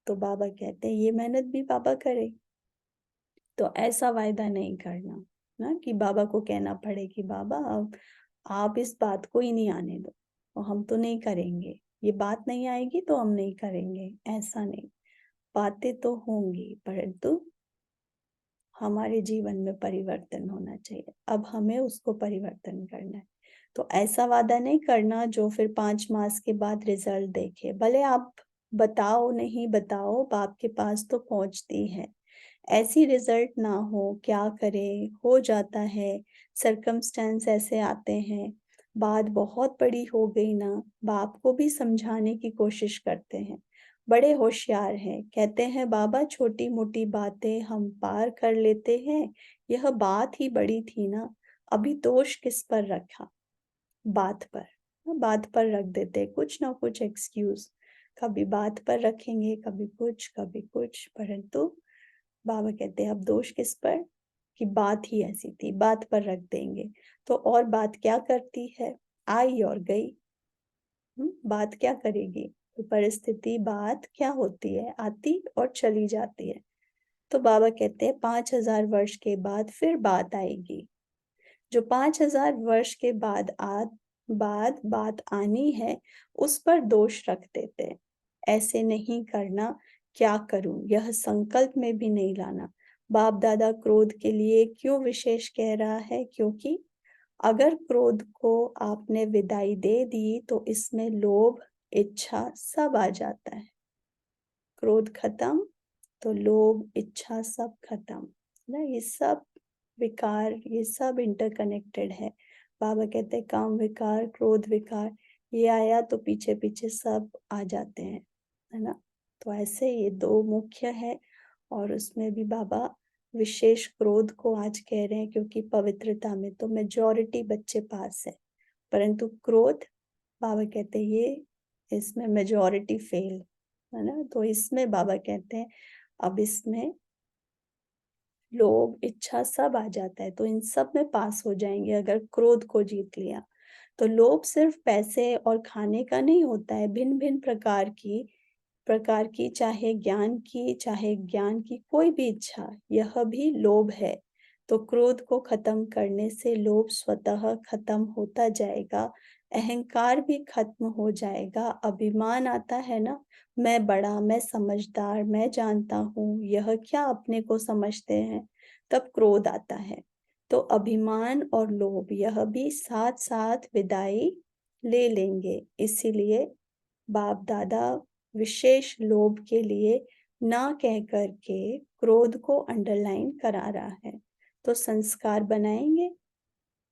तो बाबा कहते हैं ये मेहनत भी बाबा करे। तो ऐसा वायदा नहीं करना ना कि बाबा को कहना पड़े कि बाबा अब आप इस बात को ही नहीं आने दो और हम तो नहीं करेंगे, ये बात नहीं आएगी तो हम नहीं करेंगे। ऐसा नहीं, बातें तो होंगी, परंतु हमारे जीवन में परिवर्तन होना चाहिए। अब हमें उसको परिवर्तन करना है। तो ऐसा वादा नहीं करना जो फिर 5 मास के बाद रिजल्ट देखे। भले आप बताओ नहीं बताओ, बाप के पास तो पहुंचती है। ऐसी रिजल्ट ना हो, क्या करे, हो जाता है, सरकमस्टेंस ऐसे आते हैं। बात बहुत बड़ी हो गई ना, बाप को भी समझाने की कोशिश करते हैं। बड़े होशियार हैं, कहते हैं बाबा छोटी-मोटी बातें हम पार कर लेते हैं, यह बात ही बड़ी थी ना, अभी दोष किस पर रखा? बात पर। बात पर रख देते हैं कुछ ना कुछ एक्सक्यूज़। कभी बात पर रखेंगे, कभी कुछ, परंतु बाबा कहते हैं अब दोष किस पर? कि बात ही ऐसी थी, बात पर रख देंगे। तो और बात क्या करती है? आई और गई। बात क्या करेगी? तो परिस्थिति बात क्या होती है? आती और चली जाती है। तो बाबा कहते हैं 5000 वर्ष के बाद फिर बात आएगी। जो 5000 वर्ष के बाद बात आनी है, उस पर दोष रख देते हैं। ऐसे नहीं करना, क्या करूँ? यह संकल्प में भी नहीं लाना। बाप-दादा क्रोध के लिए क्यों विशेष कह रहा है? क्योंकि अगर क्रोध को आपने विदाई दे दी, तो इसमें लोभ, इच्छा सब आ जाता है। क्रोध खत्म, तो लोभ, इच्छा सब खत्म। ना ये सब विकार, ये सब इंटरकनेक्टेड है। बाबा कहते हैं काम विकार, क्रोध विकार, ये आया तो पीछे-पीछे सब आ जाते हैं, है ना? तो ऐसे ये 2 मुख्य है और उसमें भी बाबा विशेष क्रोध को आज कह रहे हैं क्योंकि पवित्रता में तो मेजॉरिटी बच्चे पास है, परंतु क्रोध बाबा कहते हैं ये इसमें मेजॉरिटी फेल, है ना? तो इसमें बाबा कहते हैं अब इसमें लोभ, इच्छा सब आ जाता है, तो इन सब में पास हो जाएँगे अगर क्रोध को जीत लिया। तो लोभ सिर्फ़ पैसे और खाने का नहीं होता है, भिन्न-भिन्न प्रकार की चाहे ज्ञान की कोई भी इच्छा, यह भी लोभ है। तो क्रोध को ख़त्म करने से लोभ स्वतः ख़त्म होता जाएगा, अहंकार भी ख़त्म हो जाएगा, अभिमान आता है ना, मैं बड़ा, मैं समझदार, मैं जानता हूँ, यह क्या अपने को समझते हैं, तब क्रोध आता है। तो अभिमान और लोभ यह भी साथ-साथ विदाई ले लेंगे, इसीलिए बाप-दादा विशेष लोभ के लिए ना कह कर के क्रोध को अंडरलाइन करा रहा है। तो संस्कार बनाएँगे?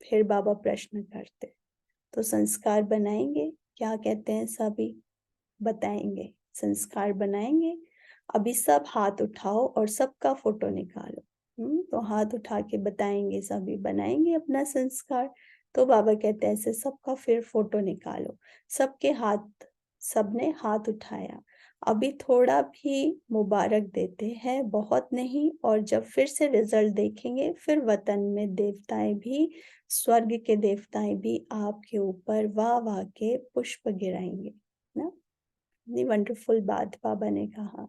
फिर बाबा प्रश्न करते, तो संस्कार बनाएँगे? क्या कहते हैं सभी? बताएँगे। संस्कार बनाएँगे? अभी सब हाथ उठाओ और सबका फ़ोटो निकालो। तो हाथ उठा के बताएँगे सभी, बनाएँगे अपना संस्कार? तो बाबा कहते हैं ऐसे सबका फिर फ़ोटो निकालो। सबके हाथ सबने हाथ उठाया। अभी थोड़ा भी मुबारक देते हैं, बहुत नहीं और जब फिर से रिज़ल्ट देखेंगे, फिर वतन में देवताएँ भी, स्वर्ग के देवताएँ भी आपके ऊपर वाह-वाह के पुष्प गिराएँगे। ना? इतनी वंडरफुल बात बाबा ने कहा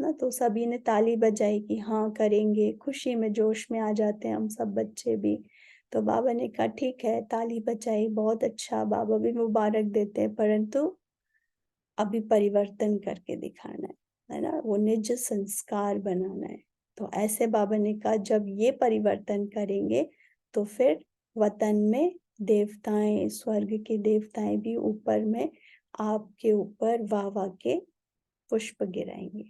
ना, तो सभी ने ताली बजाई कि हाँ करेंगे, खुशी में जोश में आ जाते हैं हम सब बच्चे भी। तो बाबा ने कहा ठीक है, ताली बजाई बहुत अच्छा, बाबा भी मुबारक देते हैं, परंतु अभी परिवर्तन करके दिखाना है ना? वो निज संस्कार बनाना है। तो ऐसे बाबा ने कहा जब ये परिवर्तन करेंगे, तो फिर वतन में देवताएँ, स्वर्ग के देवताएँ भी ऊपर में आपके ऊपर वाह-वाह के पुष्प गिराएँगे।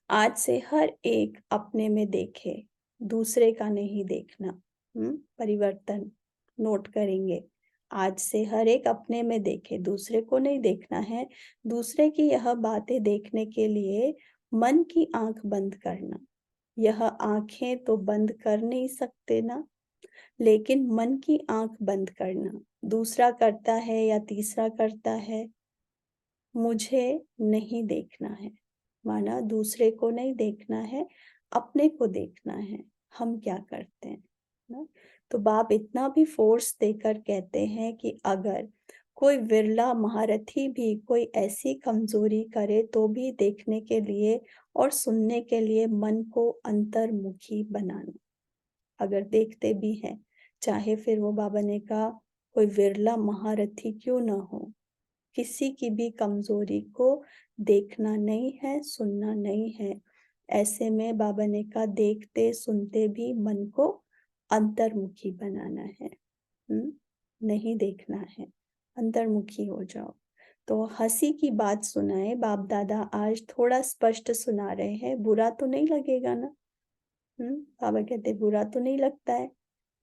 आज से हर एक अपने में देखे, दूसरे का नहीं देखना। परिवर्तन नोट करेंगे। आज से हर एक अपने में देखे, दूसरे को नहीं देखना है। दूसरे की यह बातें देखने के लिए मन की आँख बंद करना। यह आँखें तो बंद कर नहीं सकते ना, लेकिन मन की आँख बंद करना। दूसरा करता है या तीसरा करता है, मुझे नहीं देखना है। माना दूसरे को नहीं देखना है, अपने को देखना है, हम क्या करते हैं, ना? तो बाप इतना भी फ़ोर्स देकर कहते हैं कि अगर कोई विरला महारथी भी कोई ऐसी कमज़ोरी करे तो भी देखने के लिए और सुनने के लिए मन को अंतर्मुखी बनाना। अगर देखते भी हैं, चाहे फिर वो बाबा ने कहा कोई विरला महारथी क्यों ना हो, किसी की भी कमज़ोरी को देखना नहीं है, सुनना नहीं है। ऐसे में बाबा ने कहा देखते सुनते भी मन को अंतर्मुखी बनाना है। हुँ? नहीं देखना है, अंतर्मुखी हो जाओ। तो हँसी की बात सुनाएँ बाप-दादा आज थोड़ा स्पष्ट सुना रहे हैं, बुरा तो नहीं लगेगा ना? बाबा कहते बुरा तो नहीं लगता है।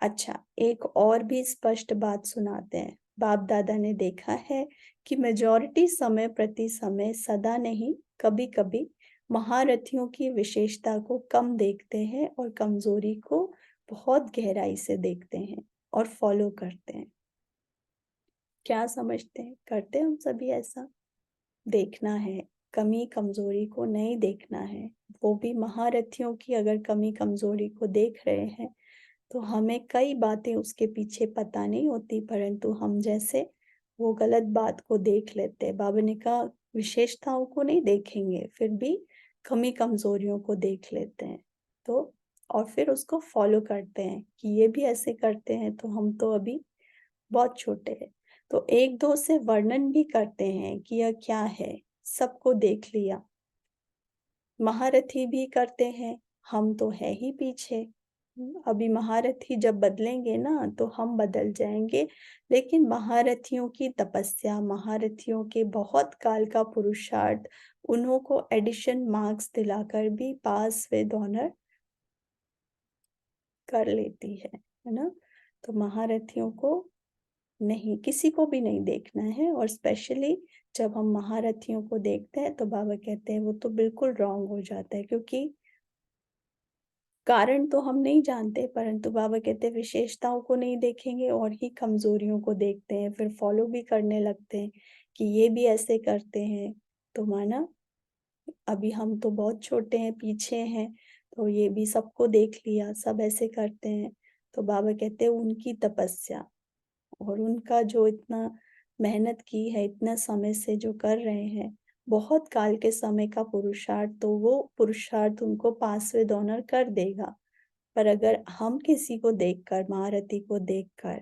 अच्छा, एक और भी स्पष्ट बात सुनाते हैं। बाप दादा ने देखा है कि मेजॉरिटी समय प्रति समय सदा नहीं, कभी-कभी महारथियों की विशेषता को कम देखते हैं और कमजोरी को बहुत गहराई से देखते हैं और फॉलो करते हैं। क्या समझते हैं? करते हैं हम सभी ऐसा? देखना है, कमी कमजोरी को नहीं देखना है। वो भी महारथियों की अगर कमी कमजोरी को देख रहे हैं तो हमें कई बातें उसके पीछे पता नहीं होती, परंतु हम जैसे वो गलत बात को देख लेते हैं। बाबा ने कहा विशेषताओं को नहीं देखेंगे, फिर भी कमी कमजोरियों को देख लेते हैं। तो और फिर उसको फॉलो करते हैं कि ये भी ऐसे करते हैं तो हम तो अभी बहुत छोटे हैं। तो एक दो से वर्णन भी करते हैं कि यह क्या है, सबको देख लिया। महारथी भी करते हैं, हम तो है ही पीछे। अभी महारथी जब बदलेंगे ना तो हम बदल जाएंगे, लेकिन महारथियों की तपस्या, महारथियों के बहुत काल का पुरुषार्थ उन्हों को एडिशन मार्क्स दिलाकर भी पास विद ऑनर कर लेती है ना। तो महारथियों को नहीं, किसी को भी नहीं देखना है। और स्पेशली जब हम महारथियों को देखते हैं तो बाबा कहते हैं वो तो बिल्कुल रॉन्ग हो जाता है, क्योंकि कारण तो हम नहीं जानते, परंतु बाबा कहते हैं विशेषताओं को नहीं देखेंगे और ही कमजोरियों को देखते हैं, फिर फॉलो भी करने लगते हैं कि ये भी ऐसे करते हैं। तो माना अभी हम तो बहुत छोटे हैं, पीछे हैं, तो ये भी सबको देख लिया, सब ऐसे करते हैं। तो बाबा कहते हैं उनकी तपस्या और उनका जो इतना मेहनत की है, इतना समय से जो कर रहे हैं, बहुत काल के समय का पुरुषार्थ, तो वो पुरुषार्थ उनको पास विद ऑनर कर देगा। पर अगर हम किसी को देखकर, महारथी को देखकर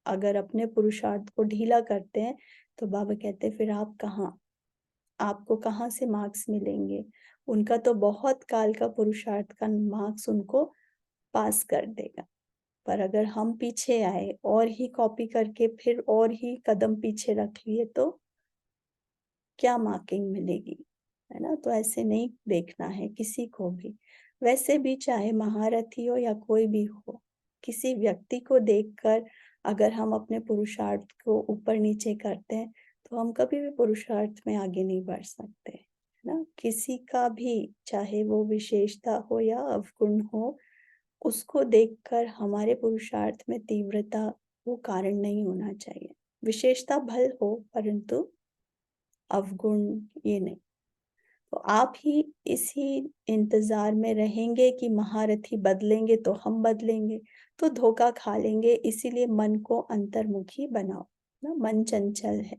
अगर अपने पुरुषार्थ को ढीला करते हैं, तो बाबा कहते हैं फिर आप कहाँ, आपको कहाँ से मार्क्स मिलेंगे? उनका तो बहुत काल का पुरुषार्थ का मार्क्स उनको पास कर देगा। पर अगर हम पीछे आए और ही कॉपी करके फिर और ही कदम पीछे रख लिए तो क्या मार्किंग मिलेगी, है ना। तो ऐसे नहीं देखना है किसी को भी। वैसे भी चाहे महारथी हो या कोई भी हो, किसी व्यक्ति को देखकर अगर हम अपने पुरुषार्थ को ऊपर नीचे करते हैं तो हम कभी भी पुरुषार्थ में आगे नहीं बढ़ सकते, है ना। किसी का भी, चाहे वो विशेषता हो या अवगुण हो, उसको देखकर हमारे पुरुषार्थ में तीव्रता, वो कारण नहीं होना चाहिए। विशेषता भल हो परंतु अवगुण ये नहीं। तो आप ही इसी इंतजार में रहेंगे कि महारथी बदलेंगे तो हम बदलेंगे, तो धोखा खा लेंगे। इसीलिए मन को अंतर्मुखी बनाओ ना। मन चंचल है,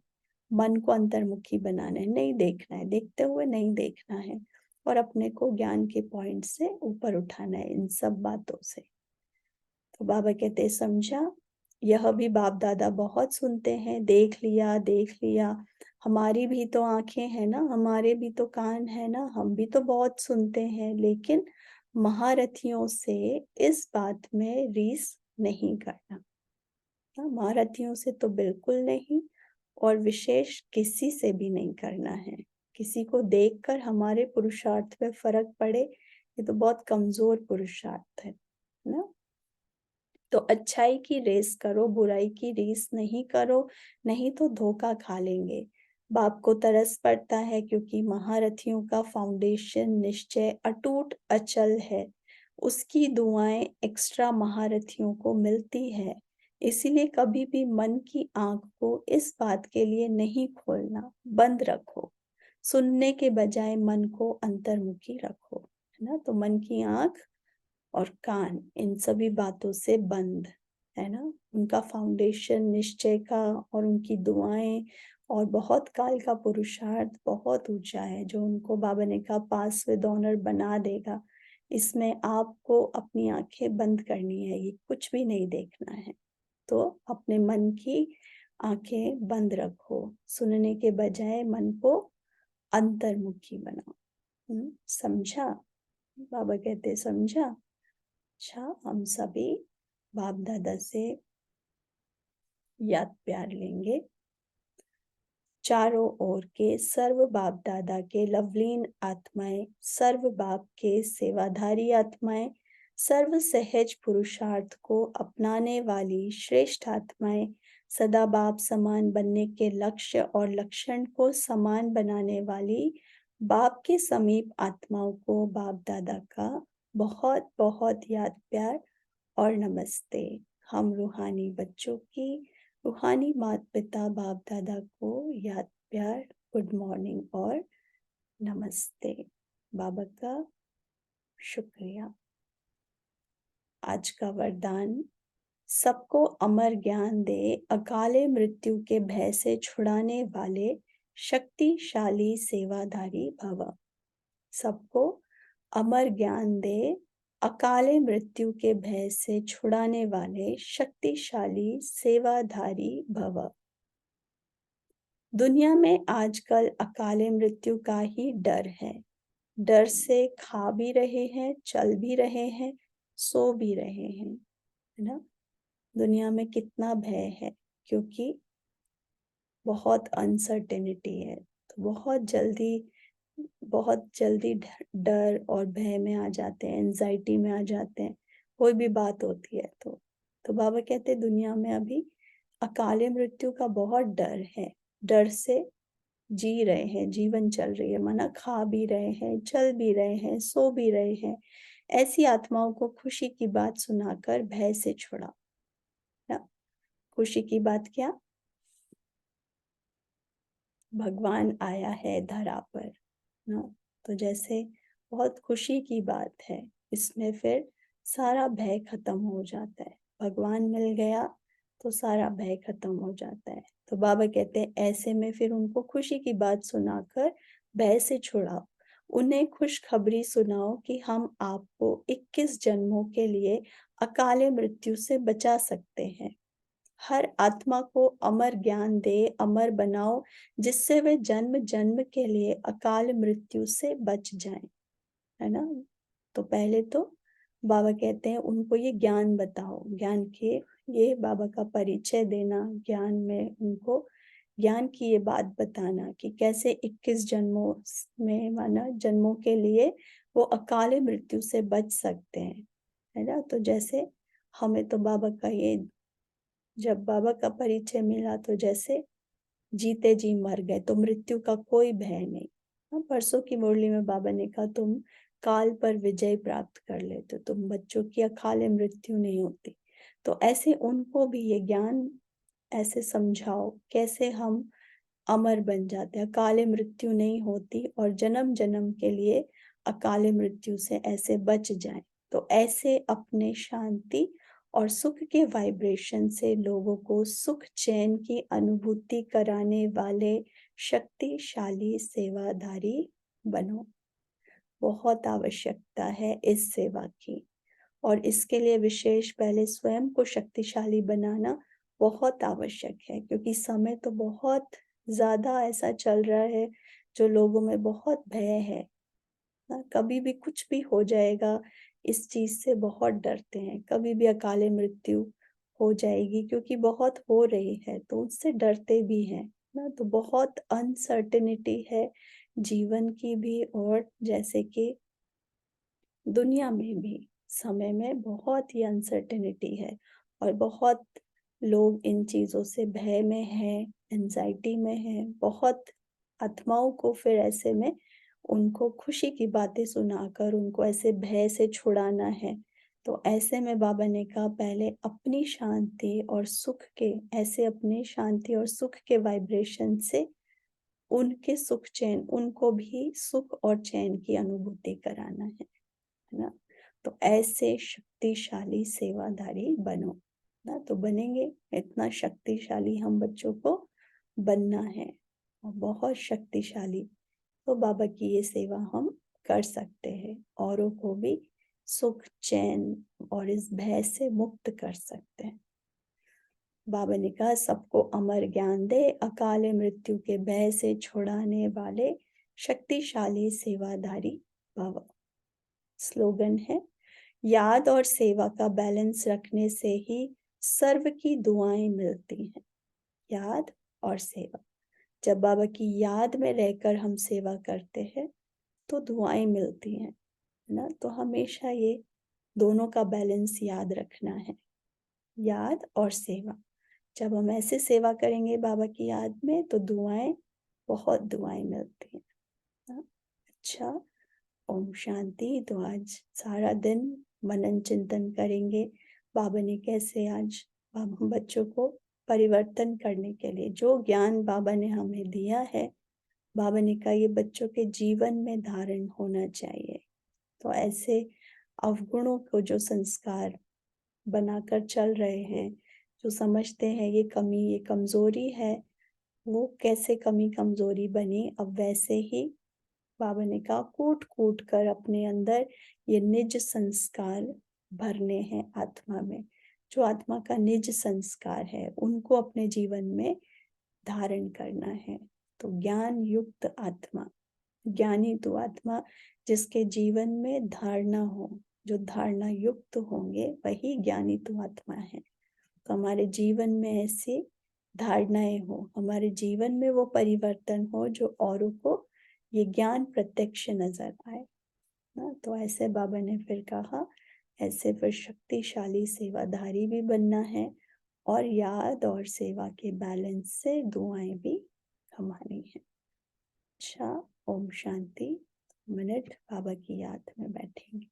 मन को अंतर्मुखी बनाना है, नहीं देखना है, देखते हुए नहीं देखना है, और अपने को ज्ञान के पॉइंट से ऊपर उठाना है इन सब बातों से। तो बाबा कहते समझा, यह भी बाप दादा बहुत सुनते हैं, देख लिया देख लिया। हमारी भी तो आंखें हैं ना, हमारे भी तो कान है ना, हम भी तो बहुत सुनते हैं, लेकिन महारथियों से इस बात में रीस नहीं करना। महारथियों से तो बिल्कुल नहीं, और विशेष किसी से भी नहीं करना है। किसी को देखकर हमारे पुरुषार्थ में फर्क पड़े, ये तो बहुत कमजोर पुरुषार्थ है ना। तो अच्छाई की रेस करो, बुराई की रेस नहीं करो, नहीं तो धोखा खा लेंगे। बाप को तरस पड़ता है क्योंकि महारथियों का फाउंडेशन निश्चय अटूट अचल है। उसकी दुआएं एक्स्ट्रा महारथियों को मिलती है। इसीलिए कभी भी मन की आंख को इस बात के लिए नहीं खोलना, बंद रखो। सुनने के बजाय मन को अंतर्मुखी रखो, है ना। तो मन की आंख और कान इन सभी बातों से बंद, है ना। उनका फाउंडेशन निश्चय का और उनकी दुआएं और बहुत काल का पुरुषार्थ बहुत ऊंचा है, जो उनको बाबा ने कहा पास विद ऑनर बना देगा। इसमें आपको अपनी आंखें बंद करनी है, ये कुछ भी नहीं देखना है। तो अपने मन की आंखें बंद रखो, सुनने के बजाय मन को अंतर्मुखी बनाओ। समझा? बाबा कहते समझा। अच्छा, हम सभी बाप दादा से याद प्यार लेंगे। चारों ओर के सर्व बाप दादा के लवलीन आत्माएं, सर्व बाप के सेवाधारी आत्माएं, सर्व सहज पुरुषार्थ को अपनाने वाली श्रेष्ठ आत्माएं सदा बाप समान बनने के लक्ष्य और लक्षण को समान बनाने वाली बाप के समीप आत्माओं को बाप दादा का बहुत बहुत याद प्यार और नमस्ते। हम रूहानी बच्चों की रूहानी माता पिता बाप दादा को याद प्यार, गुड मॉर्निंग और नमस्ते। बाबा का शुक्रिया। आज का वरदान, सबको अमर ज्ञान दे, अकाले मृत्यु के भय से छुड़ाने वाले शक्तिशाली सेवाधारी भव। सबको अमर ज्ञान दे, अकाले मृत्यु के भय से छुड़ाने वाले शक्तिशाली सेवाधारी भव। दुनिया में आजकल अकाले मृत्यु का ही डर है। डर से खा भी रहे हैं, चल भी रहे हैं, सो भी रहे हैं, है ना। दुनिया में कितना भय है, क्योंकि बहुत अनसर्टेनिटी है। तो बहुत जल्दी डर और भय में आ जाते हैं, एंजाइटी में आ जाते हैं, कोई भी बात होती है तो बाबा कहते हैं दुनिया में अभी अकाले मृत्यु का बहुत डर है। डर से जी रहे हैं, जीवन चल रही है, माना खा भी रहे हैं, चल भी रहे हैं, सो भी रहे हैं। ऐसी आत्माओं को खुशी की बात सुनाकर भय से छुड़ा ना। खुशी की बात क्या? भगवान आया है धरा पर ना। तो जैसे बहुत खुशी की बात है, इसमें फिर सारा भय खत्म हो जाता है। भगवान मिल गया तो सारा भय खत्म हो जाता है। तो बाबा कहते हैं ऐसे में फिर उनको खुशी की बात सुनाकर भय से छुड़ाओ। उन्हें खुशखबरी सुनाओ कि हम आपको 21 जन्मों के लिए अकाले मृत्यु से बचा सकते हैं। हर आत्मा को अमर ज्ञान दे, अमर बनाओ, जिससे वे जन्म जन्म के लिए अकाल मृत्यु से बच जाएं, है ना। तो पहले तो बाबा कहते हैं उनको ये ज्ञान बताओ, ज्ञान के ये बाबा का परिचय देना, ज्ञान में उनको ज्ञान की ये बात बताना कि कैसे 21 जन्मों में माना जन्मों के लिए वो अकाल मृत्यु से बच सकते हैं, है ना। तो जैसे हमें तो बाबा का ये, जब बाबा का परिचय मिला तो जैसे जीते जी मर गए, तो मृत्यु का कोई भय नहीं। परसों की मुरली में बाबा ने कहा तुम काल पर विजय प्राप्त कर लेते, तुम बच्चों की अकाले मृत्यु नहीं होती। तो ऐसे उनको भी ये ज्ञान ऐसे समझाओ कैसे हम अमर बन जाते हैं, अकाले मृत्यु नहीं होती और जन्म जन्म के लिए अकाले मृत्यु से ऐसे बच जाए। तो ऐसे अपने शांति और सुख के वाइब्रेशन से लोगों को सुख चैन की अनुभूति कराने वाले शक्तिशाली सेवाधारी बनो। बहुत आवश्यकता है इस सेवा की, और इसके लिए विशेष पहले स्वयं को शक्तिशाली बनाना बहुत आवश्यक है, क्योंकि समय तो बहुत ज्यादा ऐसा चल रहा है जो लोगों में बहुत भय है ना। कभी भी कुछ भी हो जाएगा, इस चीज से बहुत डरते हैं। कभी भी अकाले मृत्यु हो जाएगी, क्योंकि बहुत हो रही है तो उससे डरते भी हैं ना। तो बहुत अनसर्टेनिटी है जीवन की भी, और जैसे कि दुनिया में भी समय में बहुत ही अनसर्टेनिटी है, और बहुत लोग इन चीजों से भय में है, एंजाइटी में है। बहुत आत्माओं को फिर ऐसे में उनको खुशी की बातें सुनाकर उनको ऐसे भय से छुड़ाना है। तो ऐसे में बाबा ने कहा पहले अपनी शांति और सुख के, ऐसे अपने शांति और सुख के वाइब्रेशन से उनके सुख चैन, उनको भी सुख और चैन की अनुभूति कराना है ना। तो ऐसे शक्तिशाली सेवाधारी बनो ना। तो बनेंगे, इतना शक्तिशाली हम बच्चों को बनना है, और बहुत शक्तिशाली। तो बाबा की ये सेवा हम कर सकते हैं, औरों को भी सुख चैन और इस भय से मुक्त कर सकते हैं। बाबा ने कहा सबको अमर ज्ञान दे, अकाले मृत्यु के भय से छुड़ाने वाले शक्तिशाली सेवाधारी भव। स्लोगन है, याद और सेवा का बैलेंस रखने से ही सर्व की दुआएं मिलती हैं। याद और सेवा, जब बाबा की याद में रहकर हम सेवा करते हैं तो दुआएं मिलती हैं, है ना। तो हमेशा ये दोनों का बैलेंस याद रखना है, याद और सेवा। जब हम ऐसे सेवा करेंगे बाबा की याद में तो दुआएं, बहुत दुआएं मिलती हैं। हाँ, अच्छा, ओम शांति। तो आज सारा दिन मनन चिंतन करेंगे बाबा ने कैसे आज हम बच्चों को परिवर्तन करने के लिए जो ज्ञान बाबा ने हमें दिया है, बाबा ने कहा ये बच्चों के जीवन में धारण होना चाहिए। तो ऐसे अवगुणों को जो संस्कार बनाकर चल रहे हैं, जो समझते हैं ये कमी, ये कमजोरी है, वो कैसे कमी कमजोरी बनी। अब वैसे ही बाबा ने कहा कूट कूट कर अपने अंदर ये निज संस्कार भरने हैं आत्मा में। जो आत्मा का निज संस्कार है उनको अपने जीवन में धारण करना है। तो ज्ञान युक्त आत्मा, ज्ञानी तो आत्मा जिसके जीवन में धारणा हो, जो धारणा युक्त होंगे वही ज्ञानी तो आत्मा है। तो हमारे जीवन में ऐसी धारणाएं हो, हमारे जीवन में वो परिवर्तन हो जो औरों को ये ज्ञान प्रत्यक्ष नजर आए ना। तो ऐसे बाबा ने फिर कहा ऐसे फिर शक्तिशाली सेवाधारी भी बनना है और याद और सेवा के बैलेंस से दुआएं भी कमानी है। अच्छा, ओम शांति। मिनट बाबा की याद में बैठेंगे।